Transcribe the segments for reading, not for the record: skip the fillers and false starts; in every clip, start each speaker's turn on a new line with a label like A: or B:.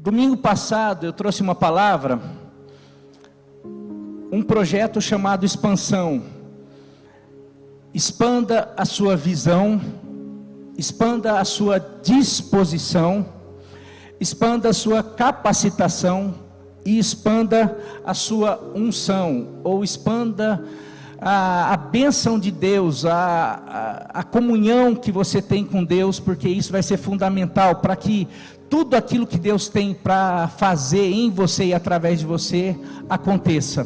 A: Domingo passado eu trouxe uma palavra, um projeto chamado Expansão. Expanda a sua visão, expanda a sua disposição, expanda a sua capacitação e expanda a sua unção, ou expanda a bênção de Deus, a comunhão que você tem com Deus, porque isso vai ser fundamental para que tudo aquilo que Deus tem para fazer em você e através de você aconteça.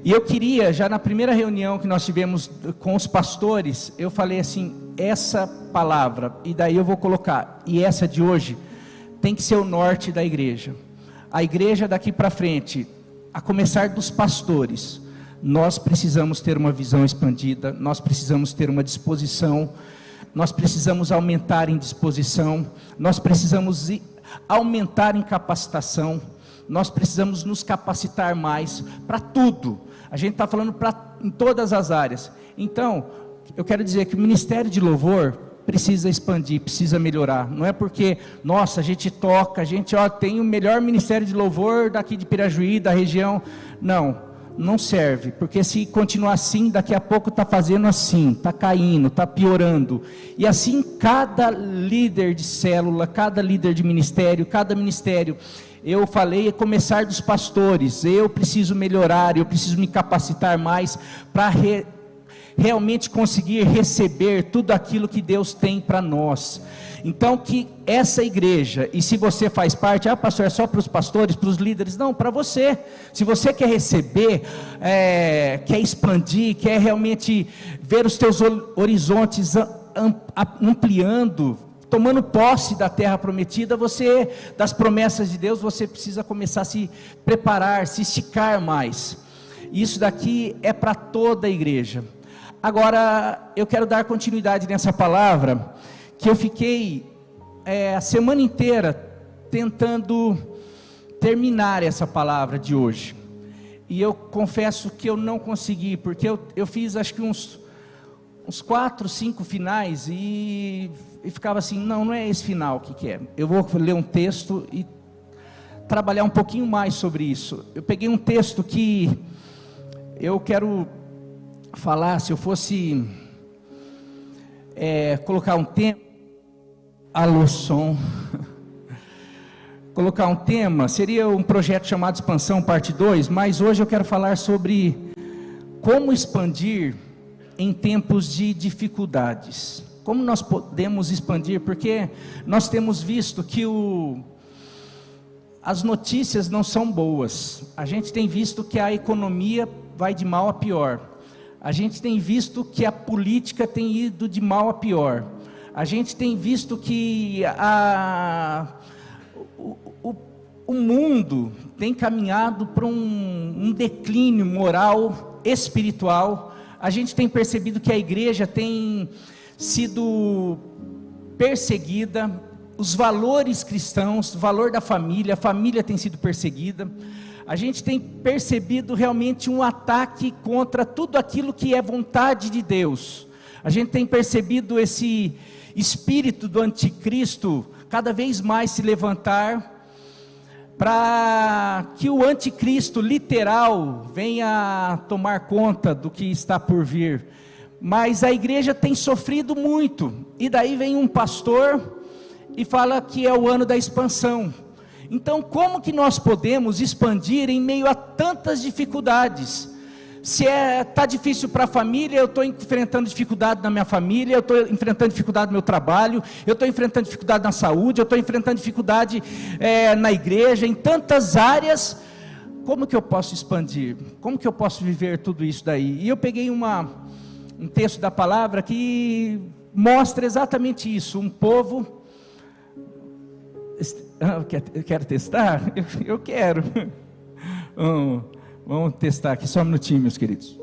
A: E eu queria, já na primeira reunião que nós tivemos com os pastores, eu falei assim, essa palavra, e daí eu vou colocar, e essa de hoje, tem que ser o norte da igreja. A igreja daqui para frente, a começar dos pastores, nós precisamos ter uma visão expandida, nós precisamos ter uma disposição, nós precisamos aumentar em disposição, nós precisamos aumentar em capacitação, nós precisamos nos capacitar mais para tudo. A gente está falando em todas as áreas. Então, eu quero dizer que o ministério de louvor precisa expandir, precisa melhorar. Não é porque, nossa, a gente toca, a gente tem o melhor ministério de louvor daqui de Pirajuí, da região. Não serve, porque se continuar assim, daqui a pouco está fazendo assim, está caindo, está piorando. E assim cada líder de célula, cada líder de ministério, cada ministério. Eu falei, começar dos pastores, eu preciso melhorar, eu preciso me capacitar mais para realmente conseguir receber tudo aquilo que Deus tem para nós. Então que essa igreja, e se você faz parte, pastor, é só para os pastores, para os líderes? Não, para você. Se você quer receber, quer expandir, quer realmente ver os teus horizontes ampliando, tomando posse da terra prometida, das promessas de Deus, você precisa começar a se preparar, se esticar mais. Isso daqui é para toda a igreja. Agora, eu quero dar continuidade nessa palavra, que eu fiquei a semana inteira tentando terminar essa palavra de hoje. E eu confesso que eu não consegui, porque eu fiz acho que uns 4, 5 finais e ficava assim, não é esse final que é. Eu vou ler um texto e trabalhar um pouquinho mais sobre isso. Eu peguei um texto que eu quero falar, se eu fosse colocar um tema, colocar um tema, seria um projeto chamado Expansão parte 2, mas hoje eu quero falar sobre como expandir em tempos de dificuldades. Como nós podemos expandir, porque nós temos visto que as notícias não são boas. A gente tem visto que a economia vai de mal a pior. A gente tem visto que a política tem ido de mal a pior. A gente tem visto que o mundo tem caminhado para um declínio moral, espiritual. A gente tem percebido que a igreja tem sido perseguida, os valores cristãos, o valor da família, a família tem sido perseguida. A gente tem percebido realmente um ataque contra tudo aquilo que é vontade de Deus. A gente tem percebido esse espírito do anticristo cada vez mais se levantar, para que o anticristo literal venha tomar conta do que está por vir. Mas a igreja tem sofrido muito, e daí vem um pastor e fala que é o ano da expansão. Então como que nós podemos expandir em meio a tantas dificuldades? Se está difícil para a família, eu estou enfrentando dificuldade na minha família, eu estou enfrentando dificuldade no meu trabalho, eu estou enfrentando dificuldade na saúde, eu estou enfrentando dificuldade na igreja, em tantas áreas. Como que eu posso expandir? Como que eu posso viver tudo isso daí? E eu peguei um texto da palavra que mostra exatamente isso. Um povo... Eu quero testar? Eu quero. Vamos testar aqui, só um minutinho, meus queridos.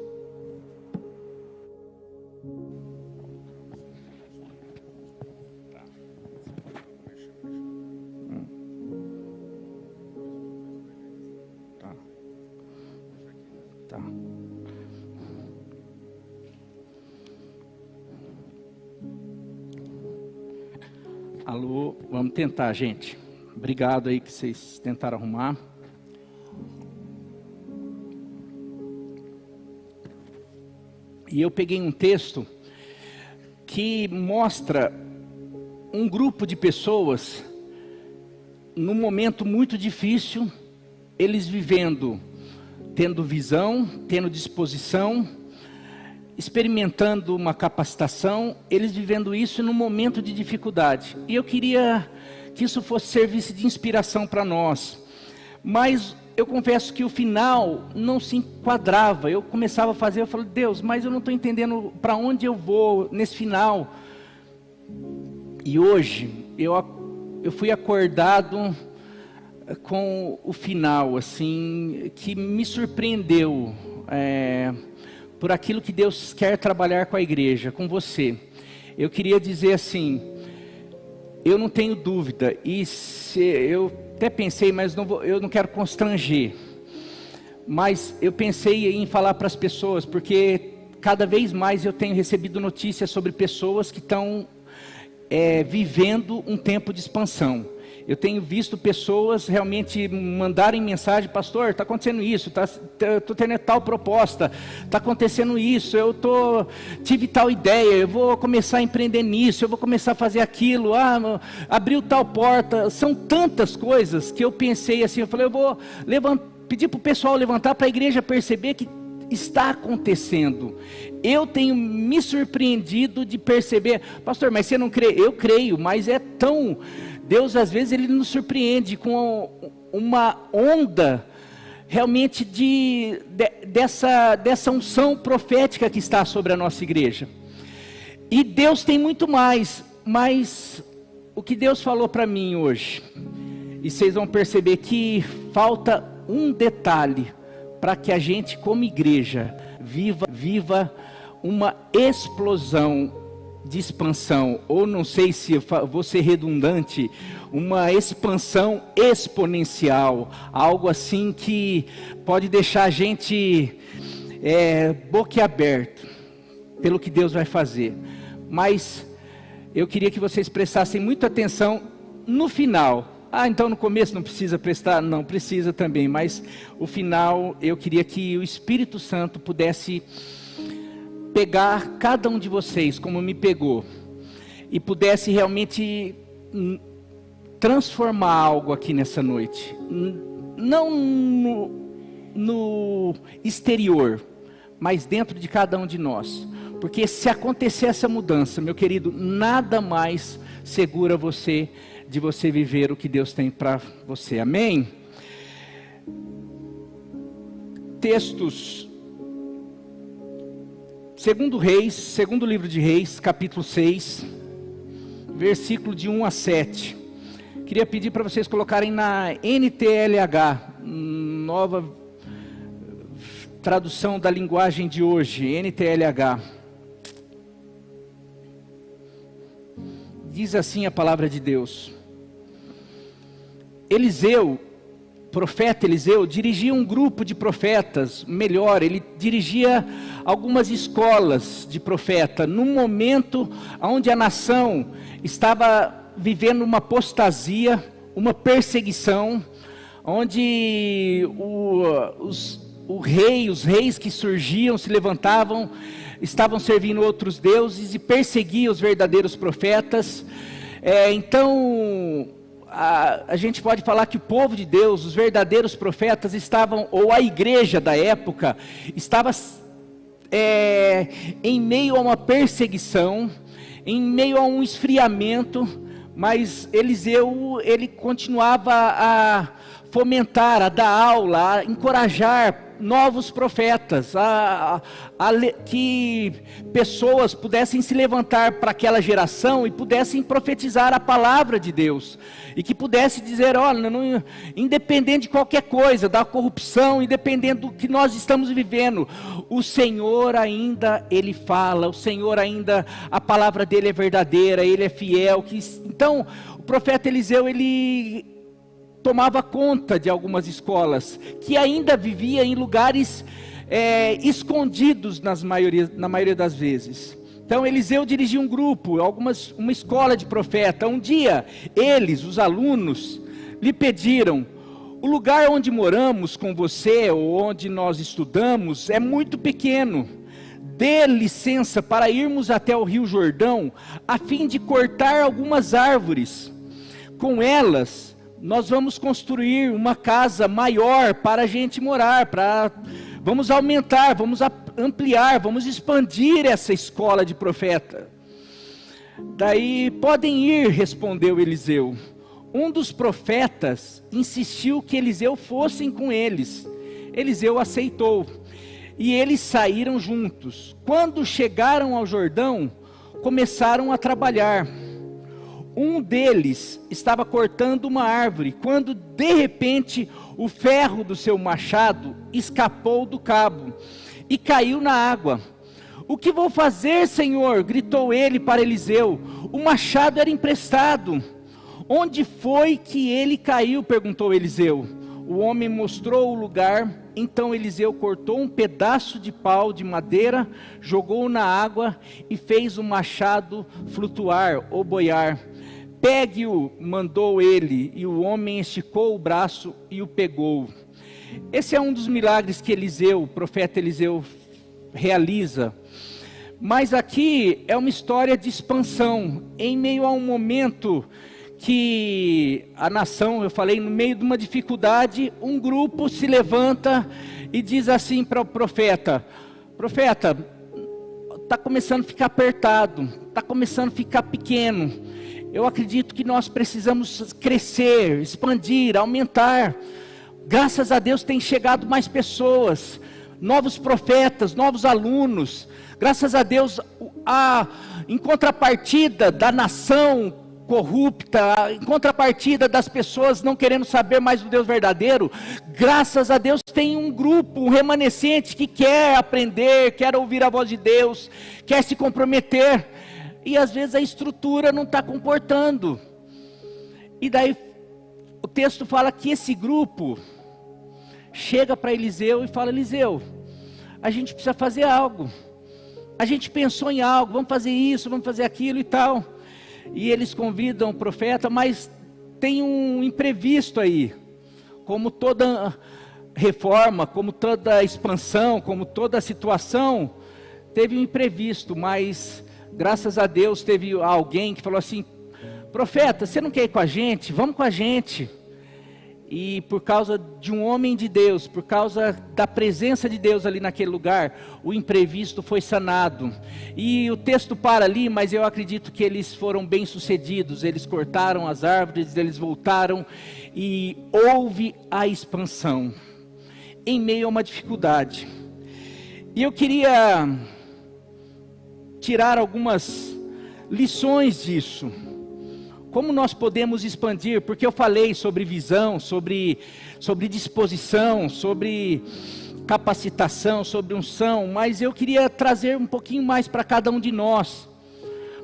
A: Tá. Alô, vamos tentar, gente. Obrigado aí que vocês tentaram arrumar. E eu peguei um texto que mostra um grupo de pessoas num momento muito difícil, eles vivendo, tendo visão, tendo disposição, experimentando uma capacitação, eles vivendo isso num momento de dificuldade. E eu queria que isso servisse de inspiração para nós, mas eu confesso que o final não se enquadrava. Eu começava a fazer, eu falei, Deus, mas eu não estou entendendo para onde eu vou nesse final. E hoje eu fui acordado com o final, assim, que me surpreendeu, por aquilo que Deus quer trabalhar com a igreja, com você. Eu queria dizer assim, eu não tenho dúvida, e eu até pensei, mas eu não quero constranger, mas eu pensei em falar para as pessoas, porque cada vez mais eu tenho recebido notícias sobre pessoas que estão vivendo um tempo de expansão. Eu tenho visto pessoas realmente mandarem mensagem, pastor, está acontecendo isso, estou tendo tal proposta, está acontecendo isso, tive tal ideia, eu vou começar a empreender nisso, eu vou começar a fazer aquilo, abriu tal porta. São tantas coisas que eu pensei assim, eu falei, eu vou pedir para o pessoal levantar, para a igreja perceber que está acontecendo. Eu tenho me surpreendido de perceber, pastor, mas você não crê? Eu creio, mas é tão... Deus às vezes Ele nos surpreende com uma onda realmente dessa unção profética que está sobre a nossa igreja. E Deus tem muito mais, mas o que Deus falou para mim hoje, e vocês vão perceber que falta um detalhe para que a gente como igreja viva uma explosão de expansão, ou não sei se eu vou ser redundante, uma expansão exponencial, algo assim que pode deixar a gente boquiaberto pelo que Deus vai fazer. Mas eu queria que vocês prestassem muita atenção no final. Então no começo não precisa prestar? Não, precisa também, mas o final eu queria que o Espírito Santo pudesse pegar cada um de vocês como me pegou e pudesse realmente transformar algo aqui nessa noite, não no exterior, mas dentro de cada um de nós, porque se acontecer essa mudança, meu querido, nada mais segura você de você viver o que Deus tem para você, amém? Textos, segundo livro de Reis, capítulo 6, versículo de 1 a 7. Queria pedir para vocês colocarem na NTLH, nova tradução da linguagem de hoje, NTLH. Diz assim a palavra de Deus. Profeta Eliseu dirigia um grupo de profetas, melhor, ele dirigia algumas escolas de profeta, num momento onde a nação estava vivendo uma apostasia, uma perseguição, onde os reis que surgiam, se levantavam, estavam servindo outros deuses e perseguiam os verdadeiros profetas. Então a gente pode falar que o povo de Deus, os verdadeiros profetas estavam, ou a igreja da época, estava em meio a uma perseguição, em meio a um esfriamento, mas Eliseu, ele continuava a fomentar, a dar aula, a encorajar novos profetas, que pessoas pudessem se levantar para aquela geração e pudessem profetizar a palavra de Deus, e que pudesse dizer, olha, independente de qualquer coisa, da corrupção, independente do que nós estamos vivendo, o Senhor ainda, Ele fala, o Senhor ainda, a palavra dEle é verdadeira, Ele é fiel. Então, o profeta Eliseu, ele tomava conta de algumas escolas, que ainda vivia em lugares escondidos na maioria das vezes. Então Eliseu dirigia um grupo, uma escola de profeta. Um dia, eles, os alunos lhe pediram: o lugar onde moramos com você, ou onde nós estudamos, é muito pequeno. Dê licença para irmos até o Rio Jordão, a fim de cortar algumas árvores. Com elas, nós vamos construir uma casa maior para a gente morar, vamos aumentar, vamos ampliar, vamos expandir essa escola de profeta. Daí, podem ir, respondeu Eliseu. Um dos profetas insistiu que Eliseu fosse com eles. Eliseu aceitou, e eles saíram juntos. Quando chegaram ao Jordão, começaram a trabalhar. Um deles estava cortando uma árvore, quando de repente o ferro do seu machado escapou do cabo e caiu na água. O que vou fazer, Senhor? Gritou ele para Eliseu. O machado era emprestado. Onde foi que ele caiu? Perguntou Eliseu. O homem mostrou o lugar. Então Eliseu cortou um pedaço de pau de madeira, jogou na água e fez o machado flutuar ou boiar. Pegue-o, mandou ele, e o homem esticou o braço e o pegou. Esse é um dos milagres que Eliseu, o profeta Eliseu, realiza. Mas aqui é uma história de expansão, em meio a um momento que a nação, eu falei, no meio de uma dificuldade, um grupo se levanta e diz assim para o profeta: profeta, está começando a ficar apertado, está começando a ficar pequeno, eu acredito que nós precisamos crescer, expandir, aumentar. Graças a Deus tem chegado mais pessoas, novos profetas, novos alunos. Graças a Deus, em contrapartida da nação corrupta, em contrapartida das pessoas não querendo saber mais do Deus verdadeiro, graças a Deus tem um grupo, um remanescente que quer aprender, quer ouvir a voz de Deus, quer se comprometer, e às vezes a estrutura não está comportando. E daí o texto fala que esse grupo chega para Eliseu e fala: Eliseu, a gente precisa fazer algo, a gente pensou em algo, vamos fazer isso, vamos fazer aquilo e tal. E eles convidam o profeta, mas tem um imprevisto aí. Como toda reforma, como toda expansão, como toda situação, teve um imprevisto, mas graças a Deus teve alguém que falou assim: profeta, você não quer ir com a gente? Vamos com a gente. E por causa de um homem de Deus, por causa da presença de Deus ali naquele lugar, o imprevisto foi sanado. E o texto para ali, mas eu acredito que eles foram bem sucedidos. Eles cortaram as árvores, eles voltaram e houve a expansão em meio a uma dificuldade. E eu queria tirar algumas lições disso. Como nós podemos expandir? Porque eu falei sobre visão, sobre disposição, sobre capacitação, sobre unção, mas eu queria trazer um pouquinho mais para cada um de nós.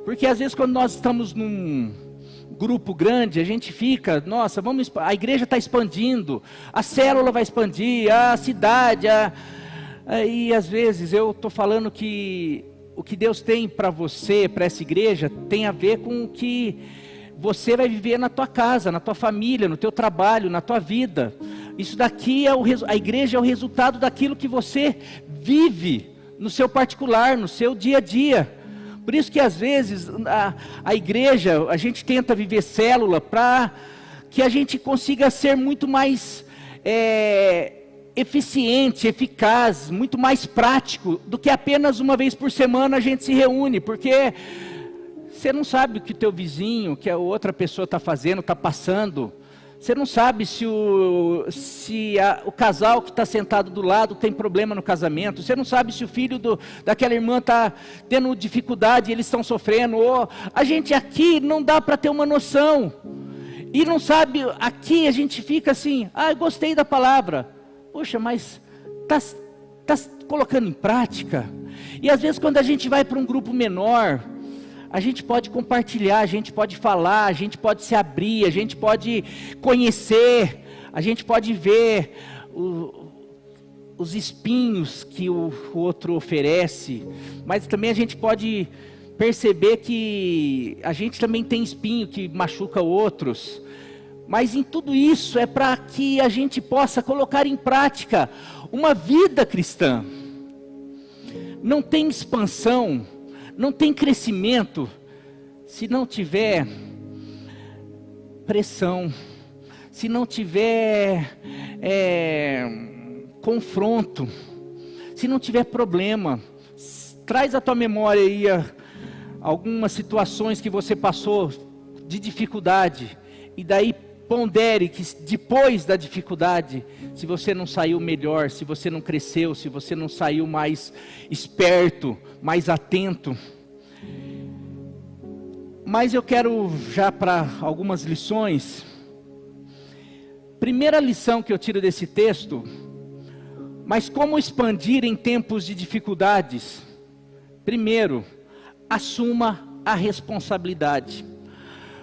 A: Porque às vezes quando nós estamos num grupo grande, a gente fica, nossa, a igreja está expandindo, a célula vai expandir, a cidade, e às vezes eu estou falando que o que Deus tem para você, para essa igreja, tem a ver com o que você vai viver na tua casa, na tua família, no teu trabalho, na tua vida. Isso daqui a igreja é o resultado daquilo que você vive no seu particular, no seu dia a dia. Por isso que às vezes a igreja, a gente tenta viver célula para que a gente consiga ser muito mais eficiente, eficaz, muito mais prático do que apenas uma vez por semana a gente se reúne, porque você não sabe o que o teu vizinho, que a outra pessoa está fazendo, está passando. Você não sabe se o casal que está sentado do lado tem problema no casamento. Você não sabe se o filho daquela irmã está tendo dificuldade e eles estão sofrendo. Ou a gente aqui não dá para ter uma noção. E não sabe, aqui a gente fica assim: eu gostei da palavra. Poxa, mas está colocando em prática? E às vezes quando a gente vai para um grupo menor, a gente pode compartilhar, a gente pode falar, a gente pode se abrir, a gente pode conhecer, a gente pode ver os espinhos que o outro oferece, mas também a gente pode perceber que a gente também tem espinho que machuca outros. Mas em tudo isso é para que a gente possa colocar em prática uma vida cristã. Não tem expansão, não tem crescimento, se não tiver pressão, se não tiver confronto, se não tiver problema. Traz à tua memória aí algumas situações que você passou de dificuldade, e daí pondere que depois da dificuldade, se você não saiu melhor, se você não cresceu, se você não saiu mais esperto, mais atento. Mas eu quero já para algumas lições. Primeira lição que eu tiro desse texto: mas como expandir em tempos de dificuldades? Primeiro, assuma a responsabilidade.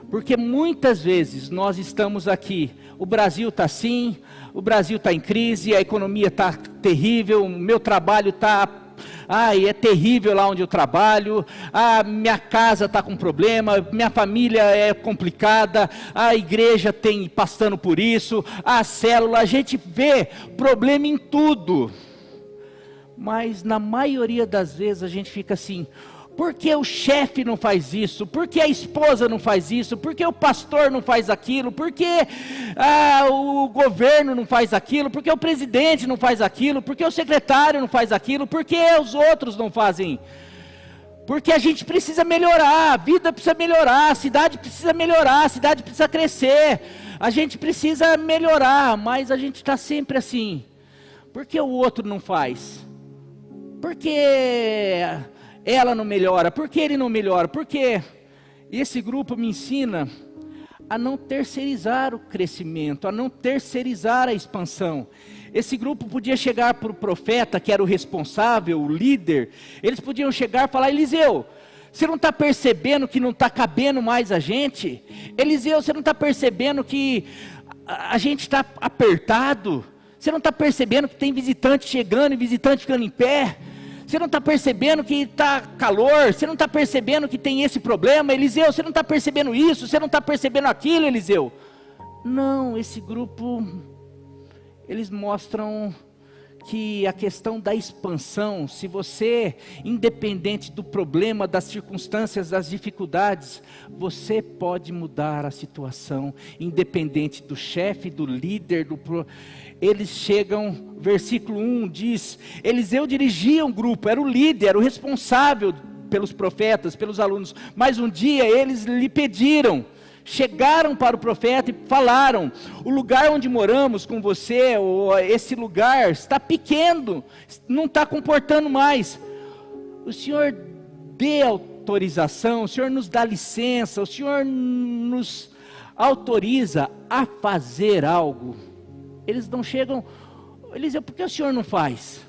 A: Porque muitas vezes nós estamos aqui, o Brasil está assim, o Brasil está em crise, a economia está terrível, o meu trabalho está, é terrível lá onde eu trabalho, minha casa está com problema, minha família é complicada, a igreja tem passando por isso, a célula, a gente vê problema em tudo. Mas na maioria das vezes a gente fica assim: por que o chefe não faz isso? Por que a esposa não faz isso? Por que o pastor não faz aquilo? Por que o governo não faz aquilo? Por que o presidente não faz aquilo? Por que o secretário não faz aquilo? Por que os outros não fazem? Porque a gente precisa melhorar, a vida precisa melhorar, a cidade precisa melhorar, a cidade precisa crescer. A gente precisa melhorar, mas a gente está sempre assim: por que o outro não faz? Por que ela não melhora? Por que ele não melhora? Por quê? Esse grupo me ensina a não terceirizar o crescimento, a não terceirizar a expansão. Esse grupo podia chegar para o profeta, que era o responsável, o líder. Eles podiam chegar e falar: Eliseu, você não está percebendo que não está cabendo mais a gente? Eliseu, você não está percebendo que a gente está apertado? Você não está percebendo que tem visitante chegando e visitante ficando em pé? Você não está percebendo que está calor? Você não está percebendo que tem esse problema? Eliseu, você não está percebendo isso? Você não está percebendo aquilo, Eliseu? Não, esse grupo, eles mostram que a questão da expansão, se você, independente do problema, das circunstâncias, das dificuldades, você pode mudar a situação, independente do chefe, do líder, eles chegam, versículo 1 diz: Eliseu dirigia um grupo, era o líder, era o responsável pelos profetas, pelos alunos, mas um dia eles lhe pediram, chegaram para o profeta e falaram: o lugar onde moramos com você, ou esse lugar está pequeno, não está comportando mais, o Senhor dê autorização, o Senhor nos dá licença, o Senhor nos autoriza a fazer algo. Eles não chegam: Eliseu, por que o Senhor não faz?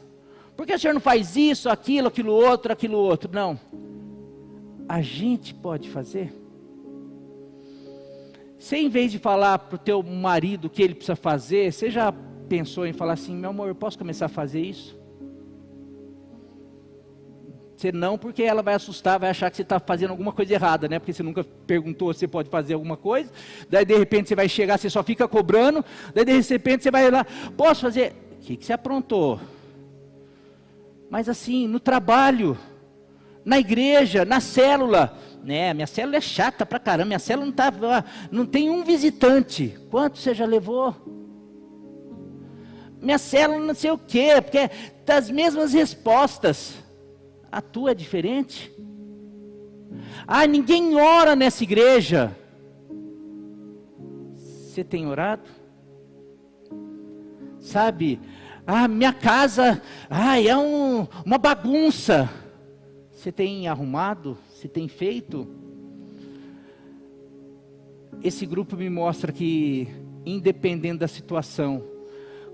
A: Por que o Senhor não faz isso, aquilo outro? Não, a gente pode fazer. Você, em vez de falar para o teu marido o que ele precisa fazer, você já pensou em falar assim: meu amor, eu posso começar a fazer isso? Você não, porque ela vai assustar, vai achar que você está fazendo alguma coisa errada, né? Porque você nunca perguntou se você pode fazer alguma coisa. Daí de repente você vai chegar, você só fica cobrando. Daí de repente você vai lá: posso fazer? O que você aprontou? Mas assim, no trabalho, na igreja, na célula, né? Minha célula é chata pra caramba, minha célula não tem um visitante. Quanto você já levou? Minha célula não sei o quê, porque é das mesmas respostas. A tua é diferente? Ninguém ora nessa igreja. Você tem orado? Sabe? Minha casa, é uma bagunça. Você tem arrumado? Você tem feito? Esse grupo me mostra que, independente da situação,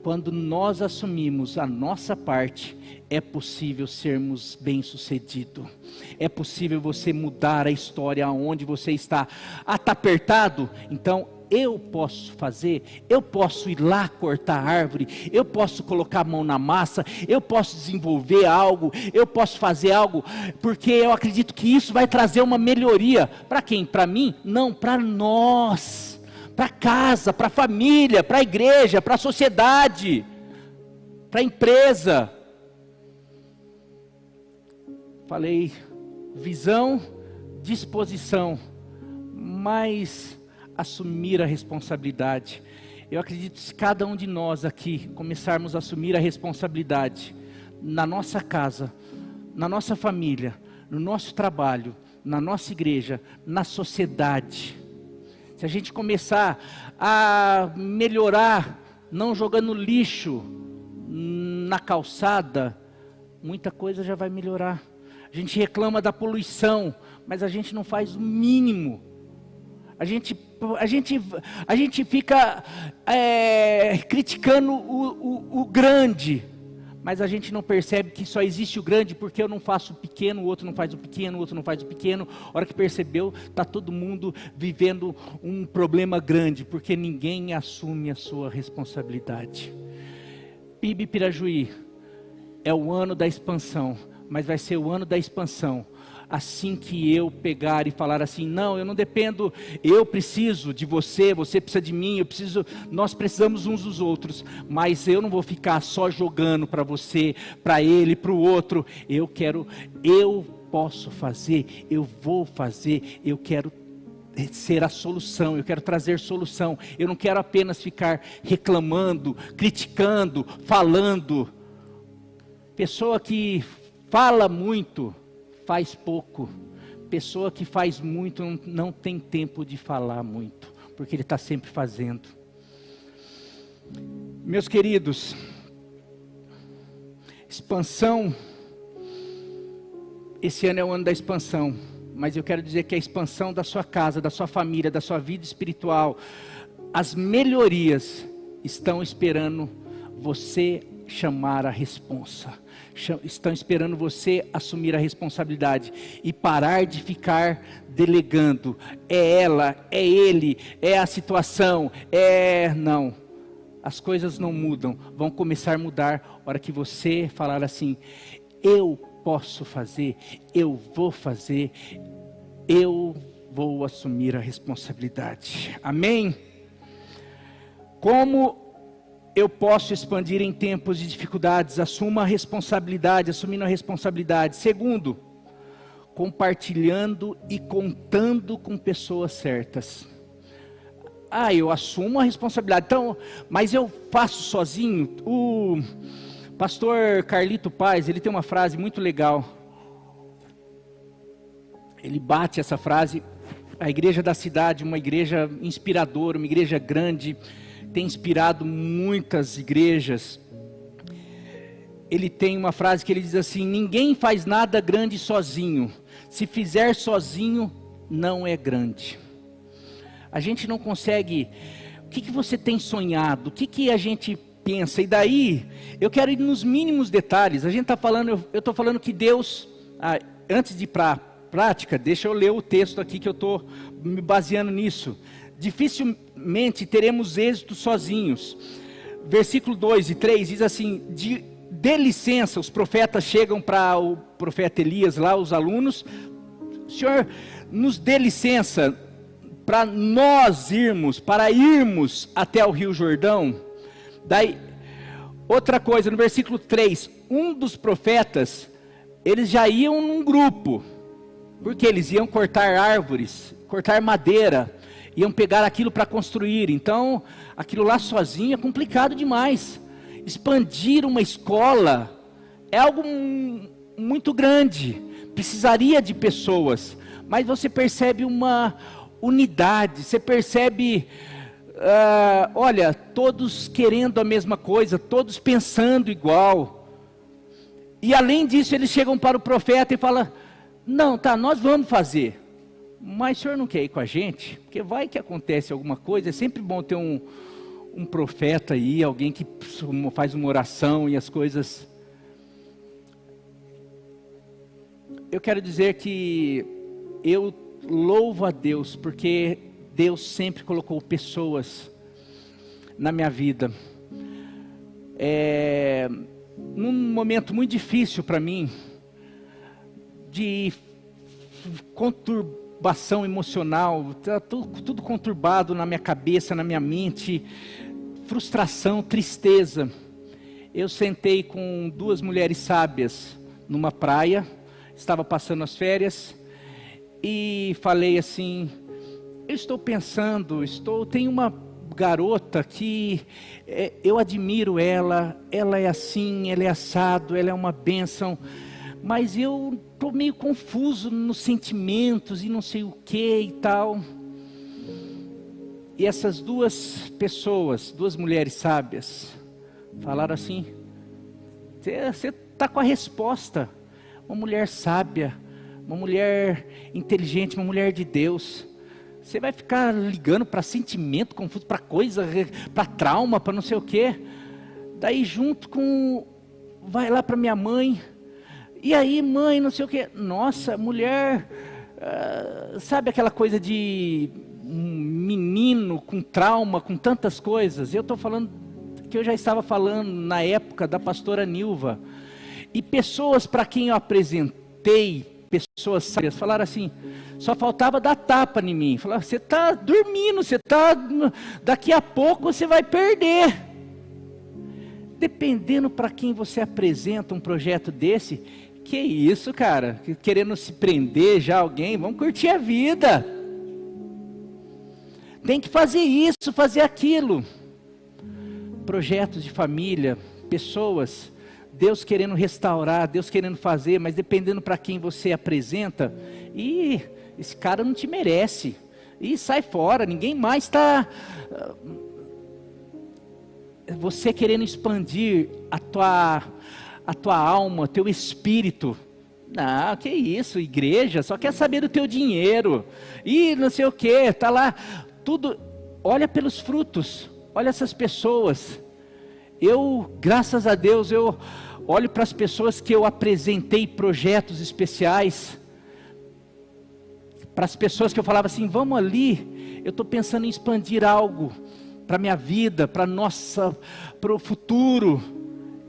A: quando nós assumimos a nossa parte, é possível sermos bem-sucedidos. É possível você mudar a história aonde você está. Está apertado? Então eu posso fazer, eu posso ir lá cortar a árvore, eu posso colocar a mão na massa, eu posso desenvolver algo, eu posso fazer algo, porque eu acredito que isso vai trazer uma melhoria. Para quem? Para mim? Não, para nós.
B: para casa, para a família, para a igreja, para a sociedade, para a empresa. Falei visão, disposição, mas assumir a responsabilidade. Eu acredito que se cada um de nós aqui começarmos a assumir a responsabilidade na nossa casa, na nossa família, no nosso trabalho, na nossa igreja, na sociedade, se a gente começar a melhorar, não jogando lixo na calçada, muita coisa já vai melhorar. A gente reclama da poluição, mas a gente não faz o mínimo. A gente fica criticando o grande, mas a gente não percebe que só existe o grande porque eu não faço o pequeno, o outro não faz o pequeno, o outro não faz o pequeno. A hora que percebeu, está todo mundo vivendo um problema grande, porque ninguém assume a sua responsabilidade. PIB Pirajuí é o ano da expansão, mas vai ser o ano da expansão assim que eu pegar e falar assim: não, eu não dependo, eu preciso de você, você precisa de mim, nós precisamos uns dos outros, mas eu não vou ficar só jogando para você, para ele, para o outro. Eu posso fazer, eu vou fazer, eu quero ser a solução, eu quero trazer solução. Eu não quero apenas ficar reclamando, criticando, falando. Pessoa que fala muito faz pouco. Pessoa que faz muito não tem tempo de falar muito, porque ele está sempre fazendo. Meus queridos, expansão, esse ano é o ano da expansão, mas eu quero dizer que a expansão da sua casa, da sua família, da sua vida espiritual, as melhorias estão esperando você chamar a responsa. Estão esperando você assumir a responsabilidade e parar de ficar delegando. É ela, é ele, é a situação, não. As coisas não mudam, vão começar a mudar a hora que você falar assim: eu posso fazer, eu vou fazer, eu vou assumir a responsabilidade. Amém? Como eu posso expandir em tempos de dificuldades? Assuma a responsabilidade, assumindo a responsabilidade. Segundo, compartilhando e contando com pessoas certas. Eu assumo a responsabilidade, então, mas eu faço sozinho. O pastor Carlito Paz, ele tem uma frase muito legal. Ele bate essa frase: a igreja da cidade, uma igreja inspiradora, uma igreja grande, tem inspirado muitas igrejas. Ele tem uma frase que ele diz assim: ninguém faz nada grande sozinho, se fizer sozinho não é grande. A gente não consegue. O que você tem sonhado? O que a gente pensa? E daí, eu quero ir nos mínimos detalhes. A gente está falando, eu estou falando que Deus, antes de ir para a prática, deixa eu ler o texto aqui que eu estou me baseando nisso. Dificilmente teremos êxito sozinhos. Versículo 2 e 3 diz assim: dê licença, os profetas chegam para o profeta Elias lá, os alunos: Senhor, nos dê licença para nós irmos até o Rio Jordão. Daí, outra coisa, no versículo 3, um dos profetas, eles já iam num grupo, porque eles iam cortar árvores, cortar madeira, iam pegar aquilo para construir. Então, aquilo lá sozinho é complicado demais. Expandir uma escola é algo muito grande, precisaria de pessoas, mas você percebe uma unidade, você percebe, olha, todos querendo a mesma coisa, todos pensando igual. E além disso, eles chegam para o profeta e falam: não, nós vamos fazer, mas o senhor não quer ir com a gente? Porque vai que acontece alguma coisa. É sempre bom ter um profeta aí, alguém que faz uma oração e as coisas. Eu quero dizer que eu louvo a Deus, porque Deus sempre colocou pessoas na minha vida. Num momento muito difícil para mim, de conturbação emocional, tá tudo conturbado na minha cabeça, na minha mente, frustração, tristeza. Eu sentei com 2 mulheres sábias numa praia, estava passando as férias, e falei assim: eu estou pensando, tem uma garota que eu admiro ela é assim, ela é assado, ela é uma bênção, mas eu estou meio confuso nos sentimentos e não sei o que e tal. E essas 2 pessoas, 2 mulheres sábias, falaram assim: você está com a resposta. Uma mulher sábia, uma mulher inteligente, uma mulher de Deus. Você vai ficar ligando para sentimento confuso, para coisa, para trauma, para não sei o quê. Daí junto com, vai lá para minha mãe. E aí, mãe, não sei o quê. Nossa, mulher, sabe aquela coisa de um menino com trauma, com tantas coisas? Eu estou falando que eu já estava falando na época da pastora Nilva. E pessoas para quem eu apresentei, pessoas sábias, falaram assim, só faltava dar tapa em mim. Falaram: você está dormindo, daqui a pouco você vai perder. Dependendo para quem você apresenta um projeto desse, que isso, cara? Querendo se prender já alguém, vamos curtir a vida. Tem que fazer isso, fazer aquilo. Projetos de família, pessoas, Deus querendo restaurar, Deus querendo fazer, mas dependendo para quem você apresenta, e esse cara não te merece, e sai fora, ninguém mais está... Você querendo expandir a tua alma, teu espírito. Não, que isso, igreja, só quer saber do teu dinheiro, e não sei o que, está lá, tudo, olha pelos frutos, olha essas pessoas. Eu, graças a Deus, eu olho para as pessoas que eu apresentei projetos especiais, para as pessoas que eu falava assim, vamos ali, eu estou pensando em expandir algo para a minha vida, para o futuro.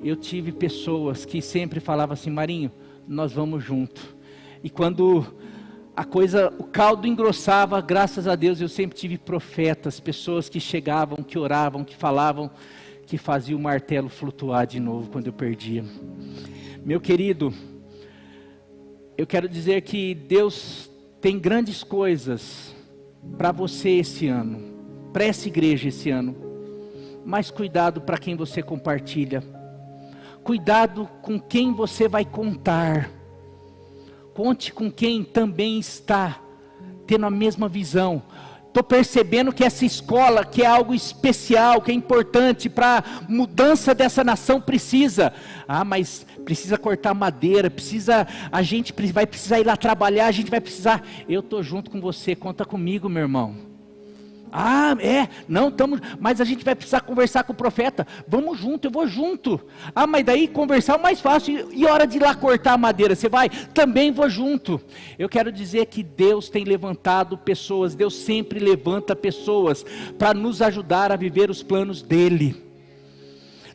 B: Eu tive pessoas que sempre falavam assim, Marinho, nós vamos junto. E quando o caldo engrossava, graças a Deus, eu sempre tive profetas, pessoas que chegavam, que oravam, que falavam, que fazia o martelo flutuar de novo quando eu perdia. Meu querido, eu quero dizer que Deus tem grandes coisas para você esse ano, para essa igreja esse ano, mas cuidado para quem você compartilha, cuidado com quem você vai contar, conte com quem também está tendo a mesma visão. Estou percebendo que essa escola, que é algo especial, que é importante para a mudança dessa nação, precisa. Mas precisa cortar madeira, a gente vai precisar ir lá trabalhar, a gente vai precisar. Eu estou junto com você, conta comigo, meu irmão. Mas a gente vai precisar conversar com o profeta. Vamos junto, eu vou junto. Mas daí conversar é o mais fácil. E hora de ir lá cortar a madeira, você vai? Também vou junto. Eu quero dizer que Deus tem levantado pessoas, Deus sempre levanta pessoas para nos ajudar a viver os planos dEle.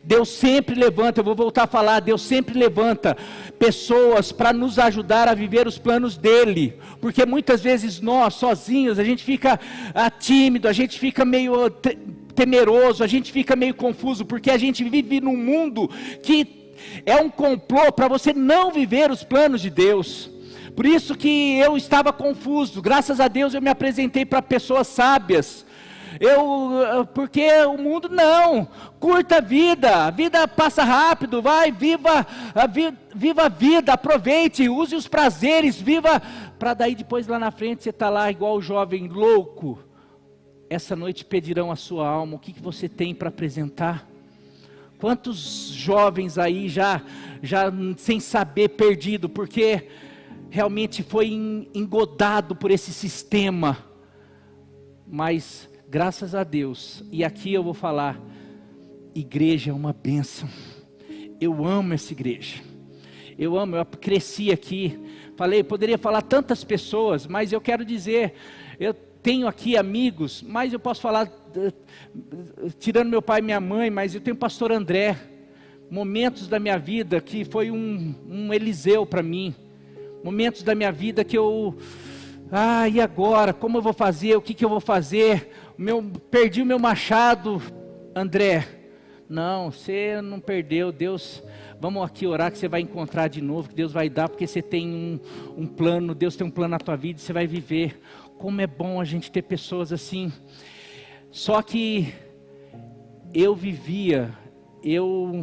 B: Deus sempre levanta, eu vou voltar a falar, Deus sempre levanta pessoas para nos ajudar a viver os planos dEle, porque muitas vezes nós, sozinhos, a gente fica tímido, a gente fica meio temeroso, a gente fica meio confuso, porque a gente vive num mundo que é um complô para você não viver os planos de Deus. Por isso que eu estava confuso, graças a Deus eu me apresentei para pessoas sábias, porque o mundo não, curta a vida passa rápido, vai, viva a vida, aproveite, use os prazeres, viva, para daí depois lá na frente você está lá igual o jovem louco. Essa noite pedirão a sua alma, o que você tem para apresentar? Quantos jovens aí já sem saber, perdido, porque realmente foi engodado por esse sistema, mas graças a Deus, e aqui eu vou falar, igreja é uma bênção, eu amo essa igreja, eu cresci aqui, poderia falar tantas pessoas, mas eu quero dizer, eu tenho aqui amigos, mas eu posso falar, tirando meu pai e minha mãe, mas eu tenho o pastor André, momentos da minha vida que foi um Eliseu para mim, momentos da minha vida que eu Ah, e agora? Como eu vou fazer? O que eu vou fazer? Perdi o meu machado, André. Não, você não perdeu. Deus, vamos aqui orar que você vai encontrar de novo, que Deus vai dar, porque você tem um plano, Deus tem um plano na tua vida, você vai viver. Como é bom a gente ter pessoas assim. Só que eu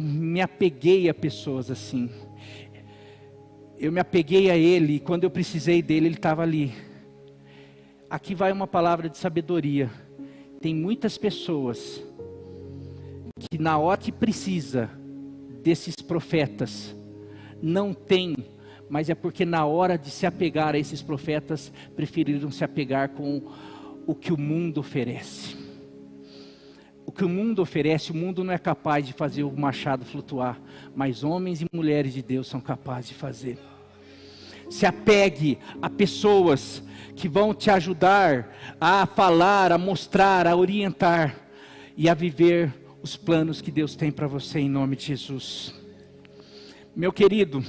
B: me apeguei a pessoas assim. Eu me apeguei a ele, e quando eu precisei dele, ele estava ali. Aqui vai uma palavra de sabedoria. Tem muitas pessoas que na hora que precisa desses profetas, não tem, mas é porque na hora de se apegar a esses profetas, preferiram se apegar com o que o mundo oferece. O que o mundo oferece, o mundo não é capaz de fazer o machado flutuar, mas homens e mulheres de Deus são capazes de fazer. Se apegue a pessoas que vão te ajudar a falar, a mostrar, a orientar e a viver os planos que Deus tem para você em nome de Jesus. Meu querido,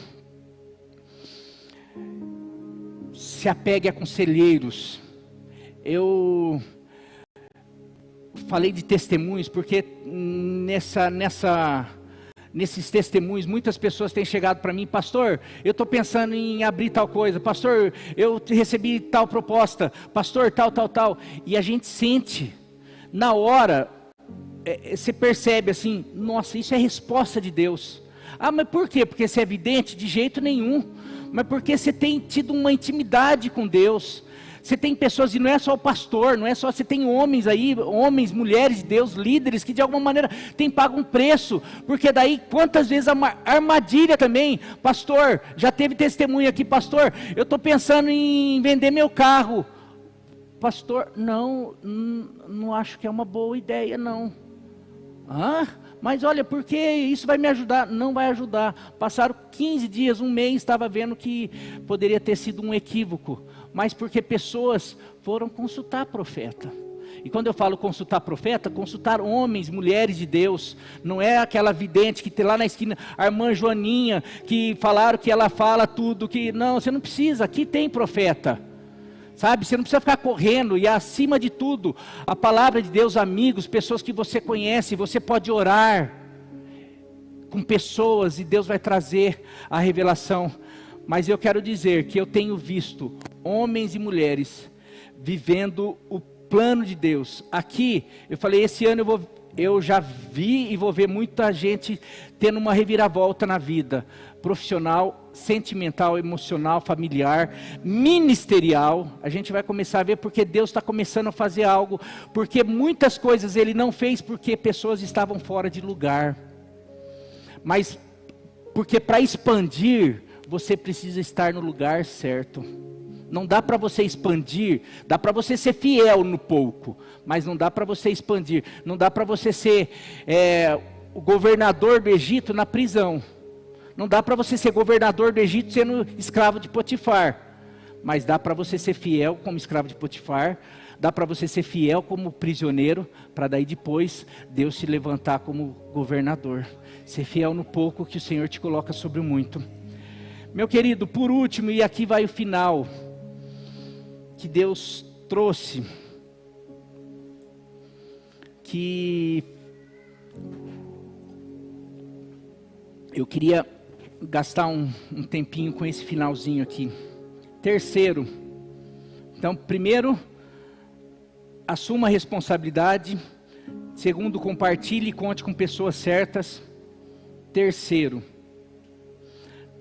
B: se apegue a conselheiros. Eu falei de testemunhos porque nesses testemunhos, muitas pessoas têm chegado para mim: pastor, eu estou pensando em abrir tal coisa, pastor, eu recebi tal proposta, pastor, tal, e a gente sente, na hora, você percebe assim, nossa, isso é resposta de Deus. Ah, mas por quê? Porque você é vidente? De jeito nenhum, mas porque você tem tido uma intimidade com Deus. Você tem pessoas, e não é só o pastor, não é só, você tem homens aí, homens, mulheres de Deus, líderes, que de alguma maneira têm pago um preço, porque daí quantas vezes a armadilha também, pastor, já teve testemunho aqui, pastor, eu estou pensando em vender meu carro, pastor, não acho que é uma boa ideia não. Mas olha, porque isso vai me ajudar? Não vai ajudar. Passaram 15 dias, um mês, estava vendo que poderia ter sido um equívoco, mas porque pessoas foram consultar profeta. E quando eu falo consultar profeta, consultar homens, mulheres de Deus. Não é aquela vidente que tem lá na esquina, a irmã Joaninha, que falaram que ela fala tudo, que não, você não precisa, aqui tem profeta. Sabe, você não precisa ficar correndo, e acima de tudo, a palavra de Deus, amigos, pessoas que você conhece, você pode orar com pessoas e Deus vai trazer a revelação. Mas eu quero dizer que eu tenho visto homens e mulheres vivendo o plano de Deus. Aqui, eu falei, esse ano eu já vi e vou ver muita gente tendo uma reviravolta na vida profissional, sentimental, emocional, familiar, ministerial. A gente vai começar a ver porque Deus está começando a fazer algo, porque muitas coisas Ele não fez porque pessoas estavam fora de lugar, mas porque para expandir, você precisa estar no lugar certo. Não dá para você expandir, dá para você ser fiel no pouco, mas não dá para você expandir, não dá para você ser o governador do Egito na prisão, não dá para você ser governador do Egito sendo escravo de Potifar, mas dá para você ser fiel como escravo de Potifar, dá para você ser fiel como prisioneiro, para daí depois Deus te levantar como governador. Ser fiel no pouco que o Senhor te coloca sobre o muito. Meu querido, por último, e aqui vai o final, que Deus trouxe, que eu queria gastar um tempinho com esse finalzinho aqui. Terceiro, então, primeiro, assuma a responsabilidade. Segundo, compartilhe e conte com pessoas certas. Terceiro,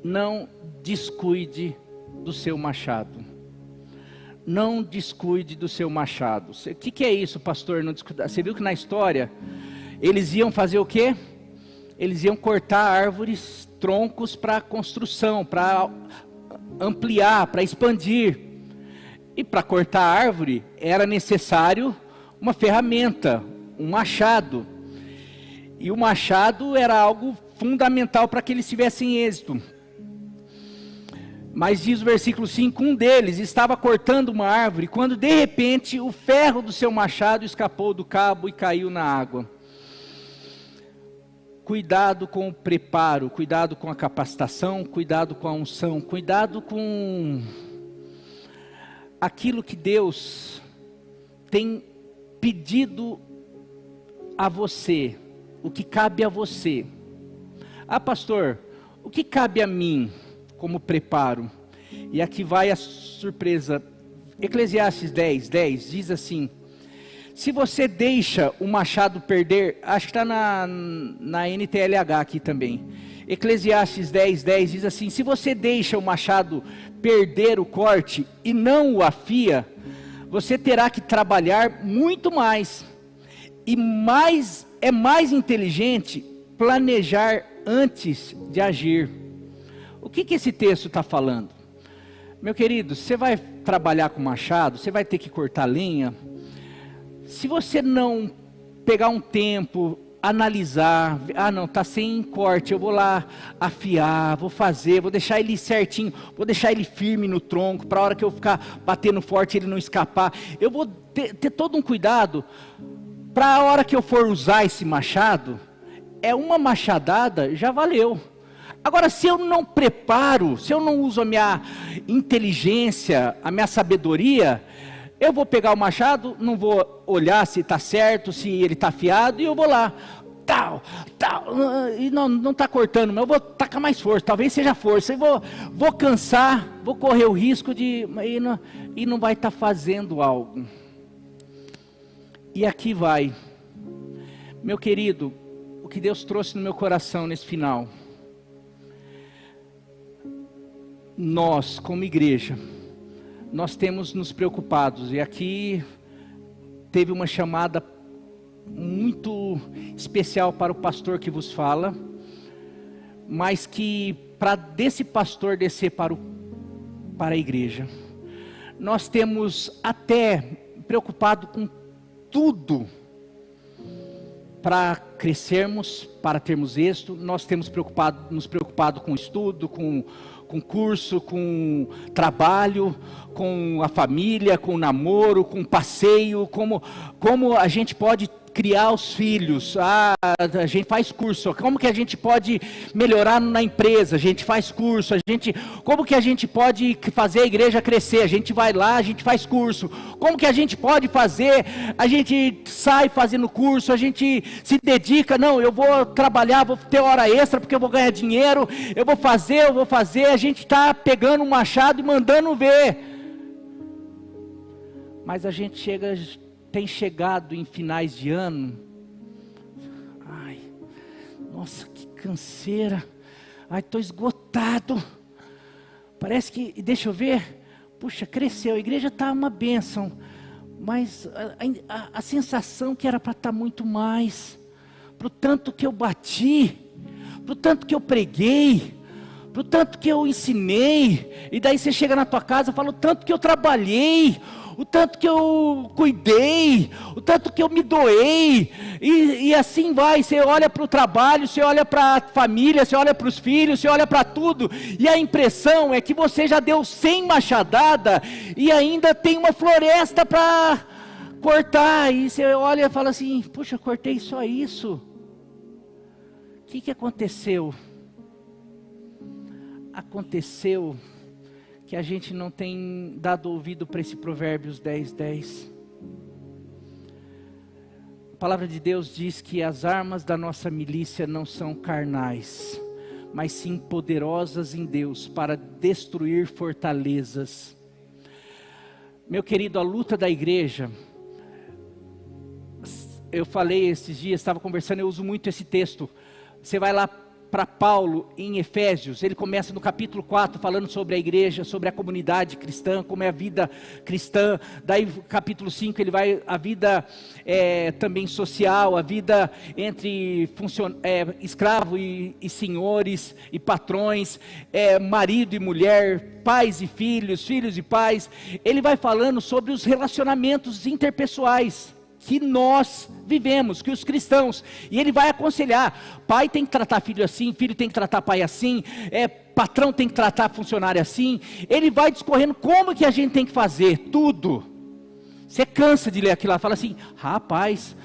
B: não descuide do seu machado. Não descuide do seu machado. O que é isso, pastor? Não descuidar? Você viu que na história, eles iam fazer o quê? Eles iam cortar árvores, troncos para construção, para ampliar, para expandir. E para cortar a árvore, era necessário uma ferramenta, um machado. E o machado era algo fundamental para que eles tivessem êxito. Mas diz o versículo 5, um deles estava cortando uma árvore, quando de repente o ferro do seu machado escapou do cabo e caiu na água. Cuidado com o preparo, cuidado com a capacitação, cuidado com a unção, cuidado com aquilo que Deus tem pedido a você, o que cabe a você. Ah, pastor, o que cabe a mim como preparo? E aqui vai a surpresa. Eclesiastes 10:10 diz assim: se você deixa o machado perder, acho que está na NTLH aqui também. Eclesiastes 10:10 diz assim: se você deixa o machado perder o corte e não o afia, você terá que trabalhar muito mais. E é mais inteligente planejar antes de agir. O que esse texto está falando? Meu querido, você vai trabalhar com machado, você vai ter que cortar lenha. Se você não pegar um tempo, analisar, não, está sem corte, eu vou lá afiar, vou fazer, vou deixar ele certinho, vou deixar ele firme no tronco, para a hora que eu ficar batendo forte ele não escapar. Eu vou ter todo um cuidado, para a hora que eu for usar esse machado, uma machadada, já valeu. Agora, se eu não preparo, se eu não uso a minha inteligência, a minha sabedoria, eu vou pegar o machado, não vou olhar se está certo, se ele está afiado, e eu vou lá, tal, e não está cortando, mas eu vou tacar mais força, talvez seja força, e vou cansar, vou correr o risco e não vai estar fazendo algo. E aqui vai, meu querido, o que Deus trouxe no meu coração nesse final. Nós, como igreja, nós temos nos preocupados, e aqui teve uma chamada muito especial para o pastor que vos fala, mas que para desse pastor descer para a igreja, nós temos até preocupado com tudo, para crescermos, para termos êxito. Nós temos nos preocupado com estudo, com curso, com trabalho, com a família, com namoro, com passeio, como a gente pode criar os filhos. A gente faz curso. Como que a gente pode melhorar na empresa? A gente faz curso. Como que a gente pode fazer a igreja crescer? A gente vai lá, a gente faz curso. Como que a gente pode fazer? A gente sai fazendo curso, a gente se dedica. Não, eu vou trabalhar, vou ter hora extra porque eu vou ganhar dinheiro. Eu vou fazer. A gente está pegando um machado e mandando ver. Mas a gente tem chegado em finais de ano, nossa, que canseira, estou esgotado, parece que, deixa eu ver, puxa, cresceu, a igreja está uma bênção, mas a sensação que era para estar muito mais, para o tanto que eu bati, para o tanto que eu preguei, para o tanto que eu ensinei, e daí você chega na tua casa e fala, o tanto que eu trabalhei, o tanto que eu cuidei, o tanto que eu me doei, e assim vai, você olha para o trabalho, você olha para a família, você olha para os filhos, você olha para tudo, e a impressão é que você já deu 100 machadada, e ainda tem uma floresta para cortar, e você olha e fala assim, puxa, cortei só isso, o que aconteceu? Aconteceu que a gente não tem dado ouvido para esse Provérbios 10:10. A palavra de Deus diz que as armas da nossa milícia não são carnais, mas sim poderosas em Deus para destruir fortalezas. Meu querido, a luta da igreja, eu falei esses dias, estava conversando, eu uso muito esse texto. Você vai lá para Paulo em Efésios, ele começa no capítulo 4 falando sobre a igreja, sobre a comunidade cristã, como é a vida cristã. Daí capítulo 5 ele vai a vida também social, a vida entre escravo e senhores e patrões, marido e mulher, pais e filhos, filhos e pais. Ele vai falando sobre os relacionamentos interpessoais que nós vivemos, que os cristãos, e ele vai aconselhar, pai tem que tratar filho assim, filho tem que tratar pai assim, patrão tem que tratar funcionário assim. Ele vai discorrendo como que a gente tem que fazer, tudo. Você cansa de ler aquilo lá, fala assim, rapaz,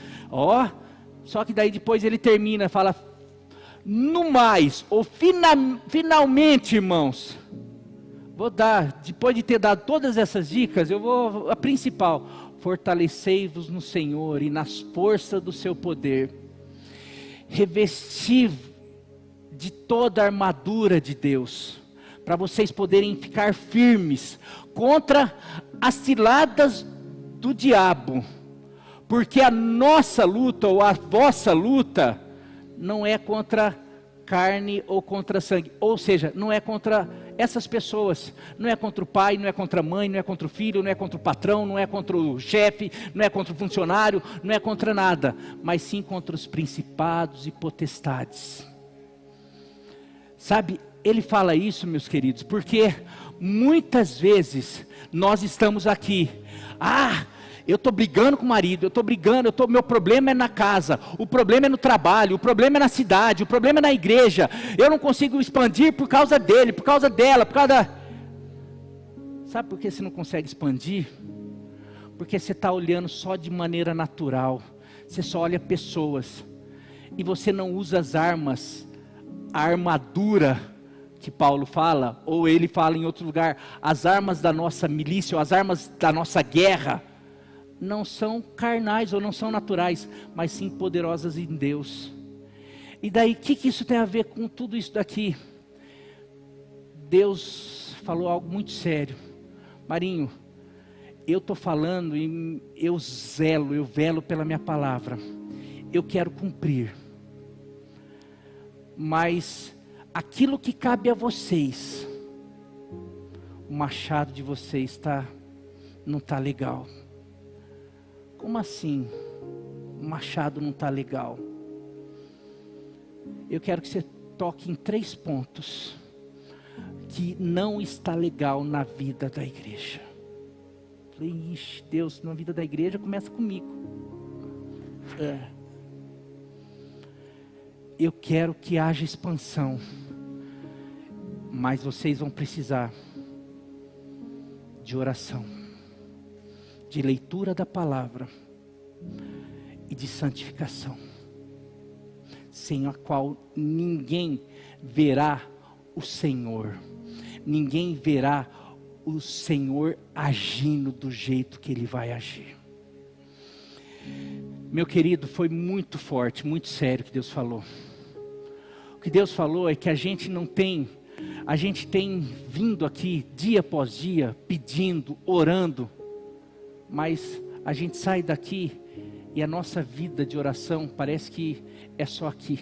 B: só que daí depois ele termina, fala, no mais, ou finalmente irmãos, Vou dar, depois de ter dado todas essas dicas, a principal: fortalecei-vos no Senhor e nas forças do seu poder. Revesti de toda a armadura de Deus, para vocês poderem ficar firmes contra as ciladas do diabo, porque a nossa luta, ou a vossa luta, não é contra carne ou contra sangue, ou seja, não é contra essas pessoas, não é contra o pai, não é contra a mãe, não é contra o filho, não é contra o patrão, não é contra o chefe, não é contra o funcionário, não é contra nada, mas sim contra os principados e potestades. Sabe, ele fala isso, meus queridos, porque muitas vezes nós estamos aqui, eu estou brigando com o marido, meu problema é na casa, o problema é no trabalho, o problema é na cidade, o problema é na igreja, eu não consigo expandir por causa dele, por causa dela, por causa da... Sabe por que você não consegue expandir? Porque você está olhando só de maneira natural, você só olha pessoas, e você não usa as armas, a armadura que Paulo fala, ou ele fala em outro lugar, as armas da nossa milícia, ou as armas da nossa guerra, não são carnais ou não são naturais, mas sim poderosas em Deus. E daí, o que isso tem a ver com tudo isso daqui? Deus falou algo muito sério. Marinho, eu estou falando e eu velo pela minha palavra, eu quero cumprir, mas aquilo que cabe a vocês, o machado de vocês não está legal. Como assim? O machado não está legal. Eu quero que você toque em 3 pontos que não está legal na vida da igreja. Falei, ixi, Deus, na vida da igreja começa comigo. Eu quero que haja expansão, mas vocês vão precisar de oração, de leitura da palavra e de santificação, sem a qual ninguém verá o Senhor, ninguém verá o Senhor agindo do jeito que Ele vai agir. Meu querido, foi muito forte, muito sério o que Deus falou. O que Deus falou é que a gente tem vindo aqui dia após dia, pedindo, orando, mas a gente sai daqui e a nossa vida de oração parece que é só aqui.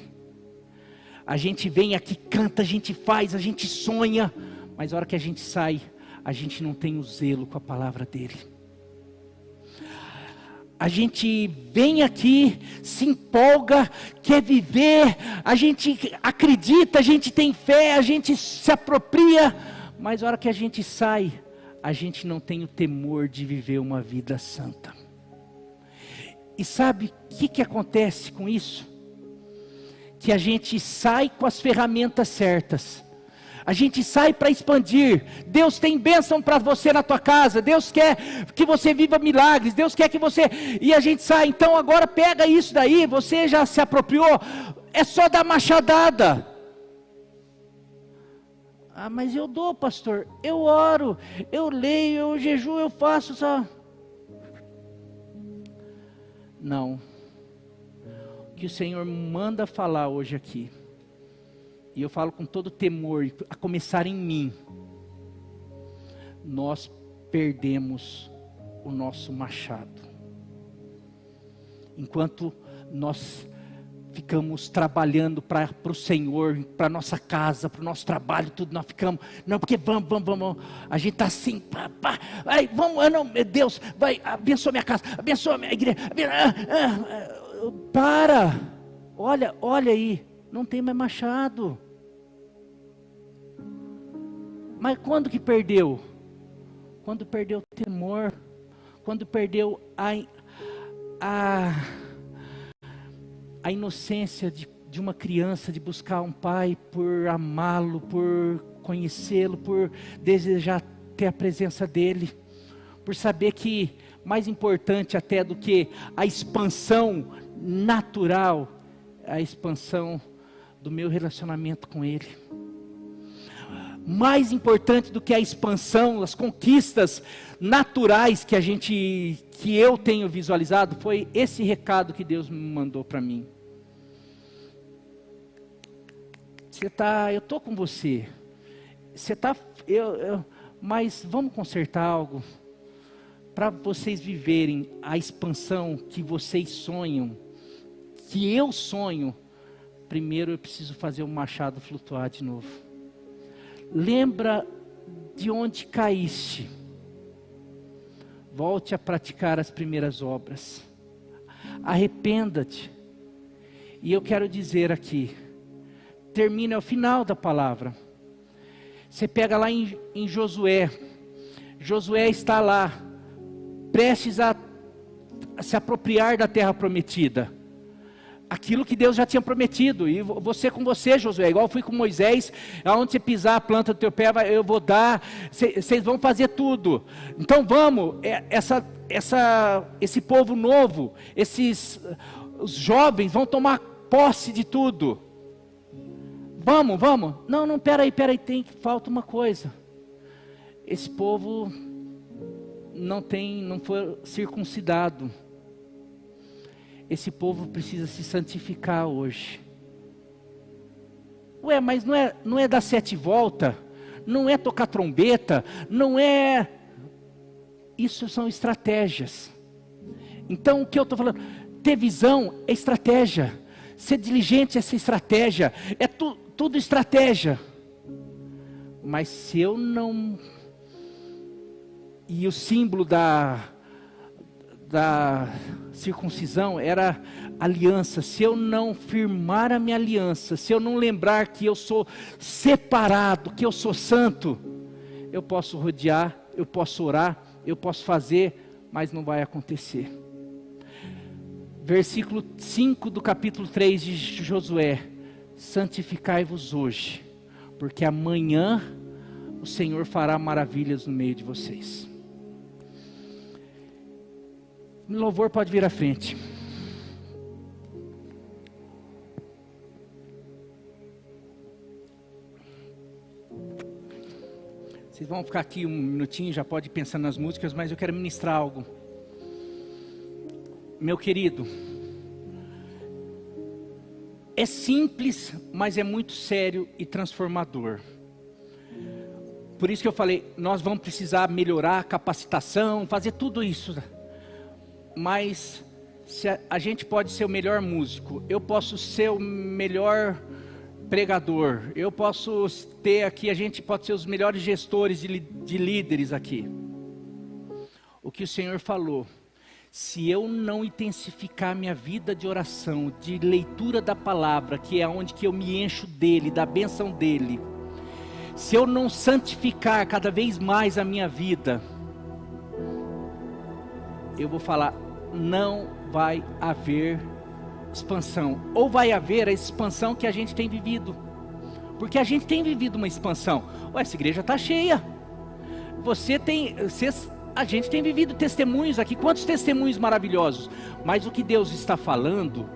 B: A gente vem aqui, canta, a gente faz, a gente sonha, mas a hora que a gente sai, a gente não tem o zelo com a palavra dele. A gente vem aqui, se empolga, quer viver, a gente acredita, a gente tem fé, a gente se apropria, mas a hora que a gente sai, a gente não tem o temor de viver uma vida santa. E sabe o que acontece com isso? Que a gente sai com as ferramentas certas. A gente sai para expandir. Deus tem bênção para você na tua casa. Deus quer que você viva milagres. Deus quer que você... E a gente sai. Então agora pega isso daí. Você já se apropriou. É só dar machadada. Mas eu dou, pastor. Eu oro. Eu leio. Eu jejuo. Eu faço só. Não. O que o Senhor manda falar hoje aqui, e eu falo com todo temor, a começar em mim, nós perdemos o nosso machado. Enquanto nós ficamos trabalhando para o Senhor, para a nossa casa, para o nosso trabalho, tudo, nós ficamos, não, porque vamos, a gente está assim, vamos, não, Deus, vai, abençoa minha casa, abençoa minha igreja, olha aí, não tem mais machado. Mas quando que perdeu? Quando perdeu o temor, quando perdeu a inocência de uma criança, de buscar um pai por amá-lo, por conhecê-lo, por desejar ter a presença dele, por saber que mais importante até do que a expansão natural, a expansão do meu relacionamento com ele. mais importante do que a expansão, as conquistas naturais que eu tenho visualizado, foi esse recado que Deus me mandou para mim. Eu estou com você. Mas vamos consertar algo para vocês viverem a expansão que vocês sonham, que eu sonho. Primeiro eu preciso fazer o machado flutuar de novo. Lembra de onde caíste. Volte a praticar as primeiras obras. Arrependa-te. E eu quero dizer aqui, termina ao final da palavra. Você pega lá em Josué. Josué está lá, prestes a se apropriar da terra prometida. Aquilo que Deus já tinha prometido. E você com você, Josué, igual eu fui com Moisés, aonde você pisar a planta do teu pé, eu vou dar, vocês vão fazer tudo. Então vamos, esse povo novo, os jovens vão tomar posse de tudo. Vamos. Não, peraí, falta uma coisa. Esse povo não foi circuncidado. Esse povo precisa se santificar hoje. Ué, mas não é dar 7 voltas, não é tocar trombeta, não é... Isso são estratégias. Então o que eu estou falando? Ter visão é estratégia. Ser diligente é essa estratégia. É tudo estratégia. Mas se eu não... E o símbolo da circuncisão era aliança. Se eu não firmar a minha aliança, se eu não lembrar que eu sou separado, que eu sou santo, eu posso rodear, eu posso orar, eu posso fazer, mas não vai acontecer. Versículo 5 do capítulo 3 de Josué: santificai-vos hoje, porque amanhã o Senhor fará maravilhas no meio de vocês. O louvor pode vir à frente. Vocês vão ficar aqui um minutinho, já pode ir pensando nas músicas, mas eu quero ministrar algo. Meu querido, é simples, mas é muito sério e transformador. Por isso que eu falei, nós vamos precisar melhorar a capacitação, fazer tudo isso. Mas a gente pode ser o melhor músico, eu posso ser o melhor pregador, eu posso ter aqui, a gente pode ser os melhores gestores de líderes aqui. O que o Senhor falou, se eu não intensificar minha vida de oração, de leitura da palavra, que é onde que eu me encho dele, da bênção dele, se eu não santificar cada vez mais a minha vida, eu vou falar, não vai haver expansão. Ou vai haver a expansão que a gente tem vivido. Porque a gente tem vivido uma expansão. Ué, essa igreja está cheia. A gente tem vivido testemunhos aqui. Quantos testemunhos maravilhosos. Mas o que Deus está falando,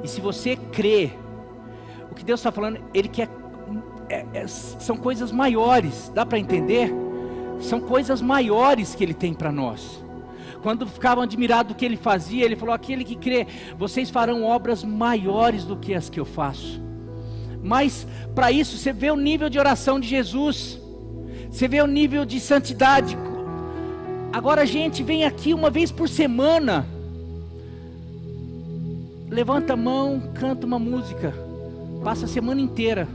B: e se você crê, o que Deus está falando, Ele quer... são coisas maiores. Dá para entender? São coisas maiores que Ele tem para nós. Quando ficavam admirados do que ele fazia, ele falou, aquele que crê, vocês farão obras maiores do que as que eu faço. Mas, para isso, você vê o nível de oração de Jesus, você vê o nível de santidade. Agora a gente vem aqui uma vez por semana, levanta a mão, canta uma música, passa a semana inteira,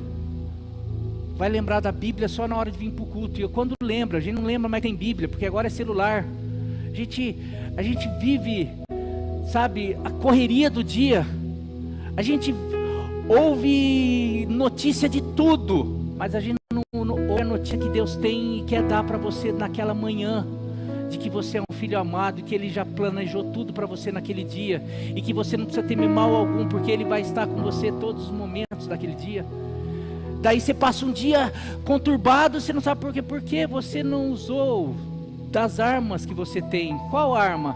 B: vai lembrar da Bíblia só na hora de vir para o culto. E eu, quando lembra, a gente não lembra mais que tem Bíblia, porque agora é celular. A gente vive, sabe, a correria do dia. A gente ouve notícia de tudo, mas a gente não ouve a notícia que Deus tem e quer dar para você naquela manhã, de que você é um filho amado, e que Ele já planejou tudo para você naquele dia, e que você não precisa temer mal algum, porque Ele vai estar com você todos os momentos daquele dia. Daí você passa um dia conturbado, você não sabe por quê. Porque você não usou das armas que você tem. Qual arma?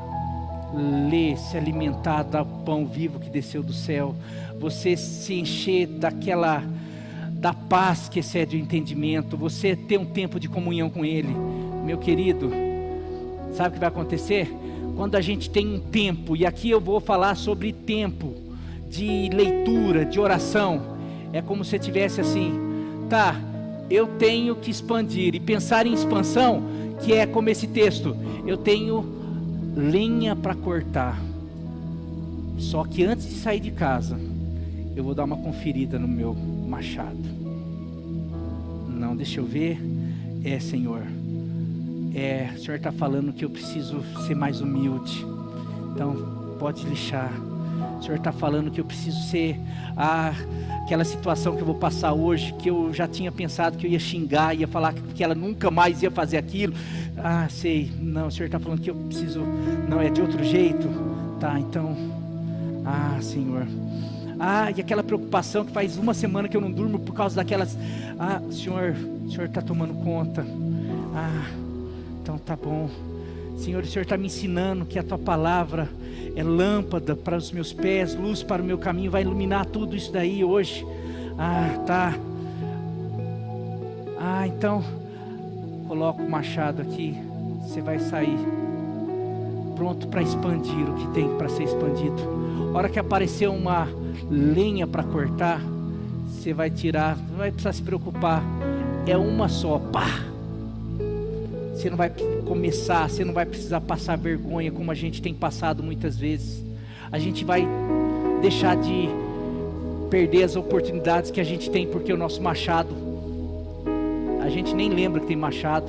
B: Ler, se alimentar do pão vivo que desceu do céu, você se encher da paz que excede o entendimento, você ter um tempo de comunhão com Ele. Meu querido, sabe o que vai acontecer? Quando a gente tem um tempo, e aqui eu vou falar sobre tempo de leitura, de oração, é como se tivesse assim, tá, eu tenho que expandir, e pensar em expansão, que é como esse texto, eu tenho lenha para cortar, só que antes de sair de casa, eu vou dar uma conferida no meu machado. Não, deixa eu ver. Senhor, o Senhor está falando que eu preciso ser mais humilde, então pode lixar. O Senhor está falando que eu preciso ser aquela situação que eu vou passar hoje, que eu já tinha pensado que eu ia xingar, ia falar que ela nunca mais ia fazer aquilo. Sei, não, o Senhor está falando que eu preciso, não, é de outro jeito. Tá, então, Senhor, e aquela preocupação que faz uma semana que eu não durmo por causa daquelas, o Senhor está tomando conta. Então tá bom, Senhor, o Senhor está me ensinando que a Tua palavra é lâmpada para os meus pés, luz para o meu caminho, vai iluminar tudo isso daí hoje. Tá. Então, coloca o machado aqui, você vai sair pronto para expandir o que tem para ser expandido. A hora que aparecer uma lenha para cortar, você vai tirar, não vai precisar se preocupar, é uma só, pá! Você não vai começar, você não vai precisar passar vergonha como a gente tem passado muitas vezes. A gente vai deixar de perder as oportunidades que a gente tem, porque o nosso machado, a gente nem lembra que tem machado.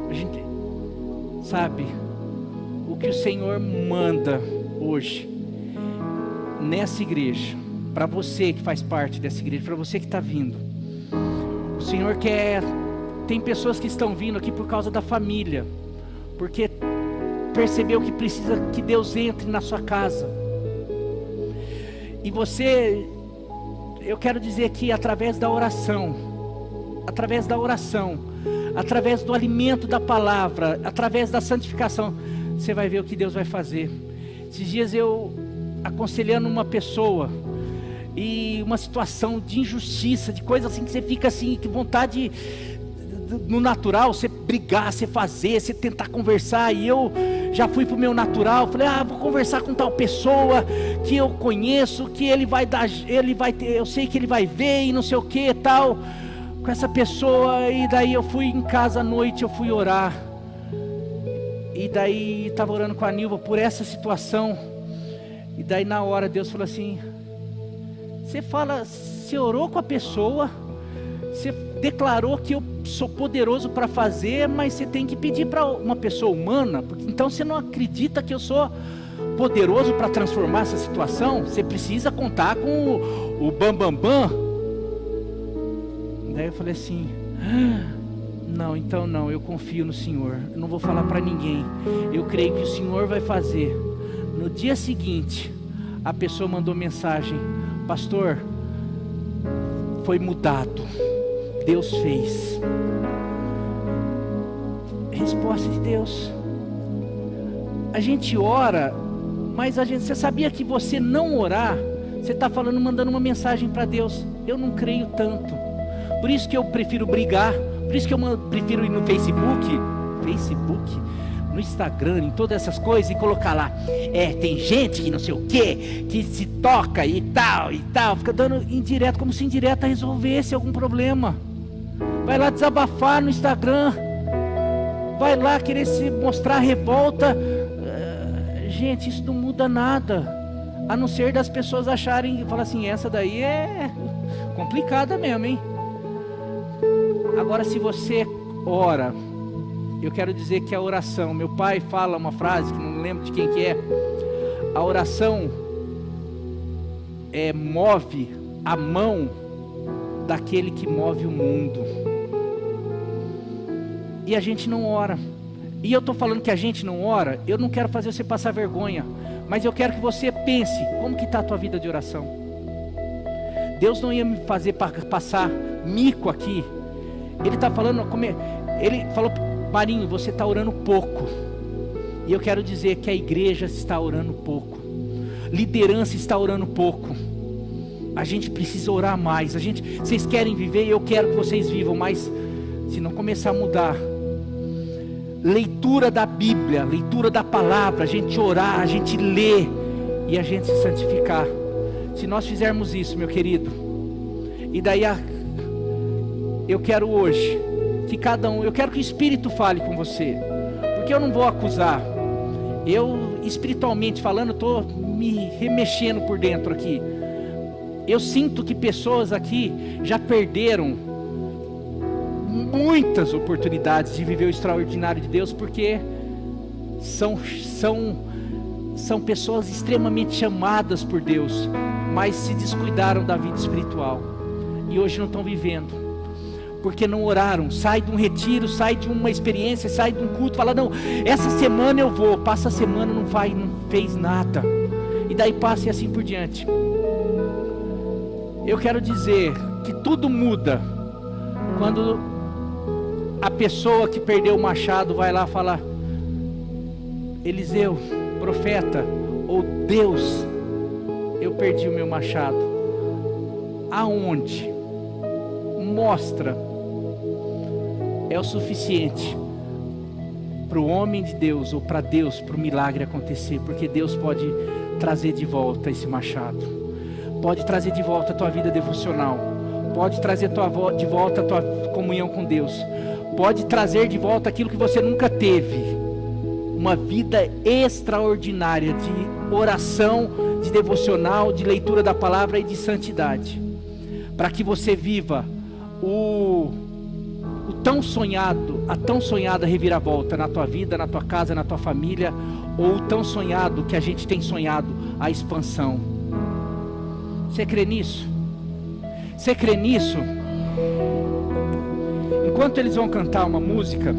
B: A gente sabe o que o Senhor manda hoje nessa igreja, para você que faz parte dessa igreja, para você que está vindo. O Senhor quer, tem pessoas que estão vindo aqui por causa da família, porque percebeu que precisa que Deus entre na sua casa. E você, eu quero dizer que através da oração, através do alimento da palavra, através da santificação, você vai ver o que Deus vai fazer. Esses dias eu aconselhando uma pessoa, e uma situação de injustiça, de coisa assim que você fica assim, que vontade no natural, você brigar, você fazer, você tentar conversar, e eu já fui pro meu natural, falei, vou conversar com tal pessoa, que eu conheço, que ele vai dar, eu sei que ele vai ver, e não sei o que, tal, com essa pessoa. E daí eu fui em casa à noite, eu fui orar, e daí estava orando com a Nilva por essa situação, e daí na hora Deus falou assim, você orou com a pessoa, você declarou que eu sou poderoso para fazer, mas você tem que pedir para uma pessoa humana, porque então você não acredita que eu sou poderoso para transformar essa situação, você precisa contar com o bambambam. Daí eu falei assim, não, então não, eu confio no Senhor, eu não vou falar para ninguém, eu creio que o Senhor vai fazer. No dia seguinte, a pessoa mandou mensagem, pastor, foi mudado, Deus fez. Resposta de Deus. A gente ora, mas você sabia que você não orar, você está falando, mandando uma mensagem para Deus. Eu não creio tanto, por isso que eu prefiro brigar, por isso que eu prefiro ir no Facebook, no Instagram, em todas essas coisas, e colocar lá, tem gente que não sei o que se toca e tal, fica dando indireto, como se indireta resolvesse algum problema. Vai lá desabafar no Instagram, vai lá querer se mostrar revolta. Gente, isso não muda nada, a não ser das pessoas acharem, falar assim, essa daí é complicada mesmo, hein? Agora, se você ora, eu quero dizer que a oração, meu pai fala uma frase, que não lembro de quem que é, a oração move a mão daquele que move o mundo. E a gente não ora. E eu estou falando que a gente não ora, eu não quero fazer você passar vergonha, mas eu quero que você pense, como que está a tua vida de oração? Deus não ia me fazer passar mico aqui. Ele está falando, ele falou, Marinho, você está orando pouco. E eu quero dizer que a igreja está orando pouco, liderança está orando pouco. a gente precisa orar mais. Vocês querem viver e eu quero que vocês vivam, mas se não começar a mudar, leitura da Bíblia, leitura da palavra, a gente orar, a gente ler e a gente se santificar. Se nós fizermos isso, meu querido, e daí eu quero hoje que cada um, eu quero que o Espírito fale com você, porque eu não vou acusar. Eu, espiritualmente falando, estou me remexendo por dentro aqui. Eu sinto que pessoas aqui já perderam muitas oportunidades de viver o extraordinário de Deus, porque são pessoas extremamente chamadas por Deus, mas se descuidaram da vida espiritual, e hoje não estão vivendo, porque não oraram. Sai de um retiro, sai de uma experiência, sai de um culto, fala, não, essa semana eu vou, passa a semana, não fez nada, e daí passa e assim por diante. Eu quero dizer que tudo muda quando a pessoa que perdeu o machado vai lá falar, Eliseu, profeta, ou Deus, eu perdi o meu machado. Aonde? Mostra. É o suficiente para o homem de Deus, ou para Deus, para o milagre acontecer, porque Deus pode trazer de volta esse machado, pode trazer de volta a tua vida devocional, pode trazer de volta a tua comunhão com Deus, pode trazer de volta aquilo que você nunca teve, uma vida extraordinária de oração, de devocional, de leitura da palavra e de santidade, para que você viva a tão sonhada reviravolta na tua vida, na tua casa, na tua família, ou o tão sonhado que a gente tem sonhado, a expansão. Você crê nisso? Você crê nisso? Enquanto eles vão cantar uma música,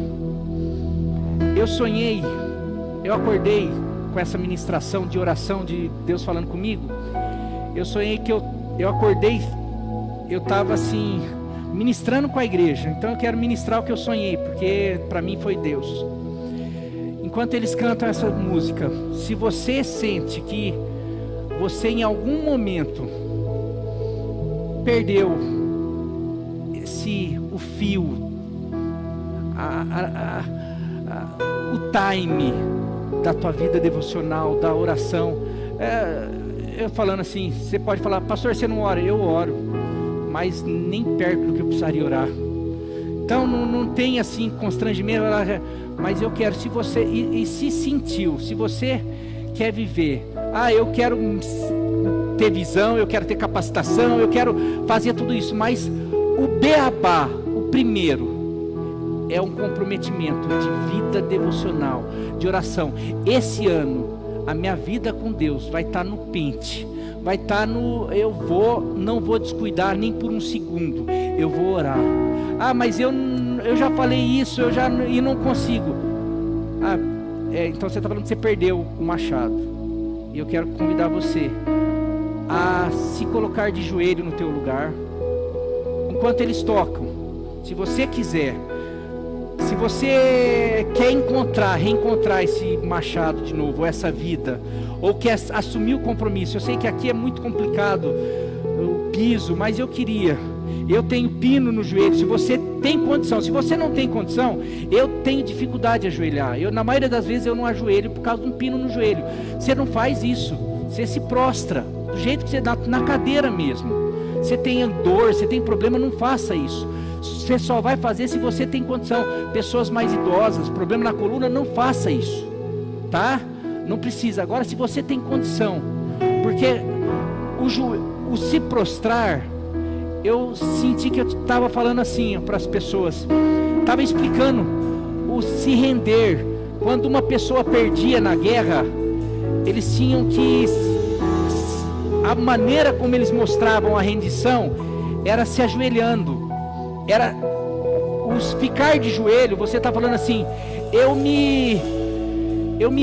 B: eu acordei com essa ministração de oração de Deus falando comigo. Eu sonhei que eu acordei, eu estava assim, ministrando com a igreja. Então eu quero ministrar o que eu sonhei, porque para mim foi Deus. Enquanto eles cantam essa música, se você sente que você em algum momento perdeu o fio, o time da tua vida devocional, da oração, eu falando assim, você pode falar, pastor, você não ora? Eu oro, mas nem perto do que eu precisaria orar. Então não tem assim constrangimento, mas eu quero, se você se sentiu, se você quer viver, eu quero ter visão, eu quero ter capacitação, eu quero fazer tudo isso, mas o beabá, o primeiro, é um comprometimento de vida devocional, de oração. Esse ano, a minha vida com Deus vai estar no pente, vai estar não vou descuidar nem por um segundo, eu vou orar. Mas eu já falei isso, e não consigo. Então você está falando que você perdeu o machado, e eu quero convidar você a se colocar de joelho no teu lugar, enquanto eles tocam. Se você quiser, se você quer reencontrar esse machado de novo, essa vida, ou quer assumir o compromisso, eu sei que aqui é muito complicado o piso, mas eu tenho pino no joelho. Se você tem condição, se você não tem condição, eu tenho dificuldade de ajoelhar, na maioria das vezes eu não ajoelho por causa de um pino no joelho. Você não faz isso, você se prostra, do jeito que você dá, na cadeira mesmo. Você tem dor, você tem problema, não faça isso. Você só vai fazer se você tem condição. Pessoas mais idosas, problema na coluna, não faça isso, tá? Não precisa. Agora, se você tem condição, porque o se prostrar, eu senti que eu estava falando assim para as pessoas, estava explicando o se render. Quando uma pessoa perdia na guerra, eles tinham que, a maneira como eles mostravam a rendição era se ajoelhando, era os ficar de joelho. Você está falando assim, eu me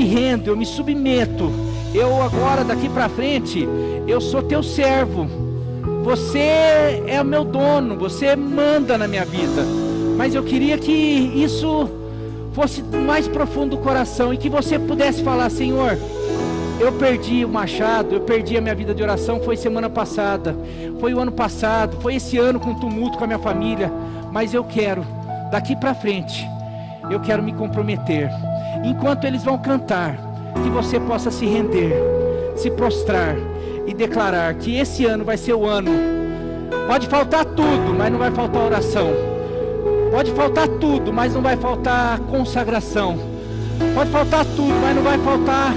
B: rendo, eu me submeto, eu agora daqui para frente, eu sou teu servo, você é o meu dono, você manda na minha vida. Mas eu queria que isso fosse mais profundo do coração, e que você pudesse falar, Senhor, Eu perdi o machado, eu perdi a minha vida de oração, foi semana passada, foi o ano passado, foi esse ano com tumulto com a minha família, mas eu quero, daqui para frente, eu quero me comprometer, enquanto eles vão cantar, que você possa se render, se prostrar e declarar que esse ano vai ser o ano. Pode faltar tudo, mas não vai faltar oração. Pode faltar tudo, mas não vai faltar consagração. Pode faltar tudo, mas não vai faltar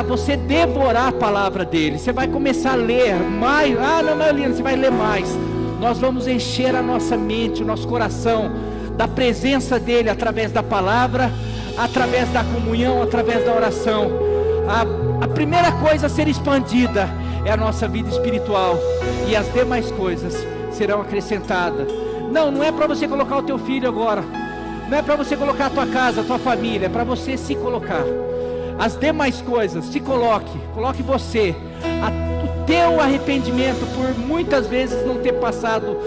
B: você devorar a palavra dele. Você vai começar a ler mais. Não, Marlene, você vai ler mais. Nós vamos encher a nossa mente, o nosso coração da presença dele, através da palavra, através da comunhão, através da oração. A primeira coisa a ser expandida é a nossa vida espiritual, e as demais coisas serão acrescentadas. Não é para você colocar o teu filho agora, não é para você colocar a tua casa, a tua família, é para você se colocar. As demais coisas, se coloque você, o teu arrependimento por muitas vezes não ter passado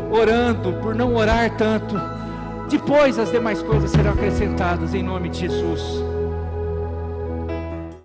B: orando, por não orar tanto. Depois as demais coisas serão acrescentadas em nome de Jesus.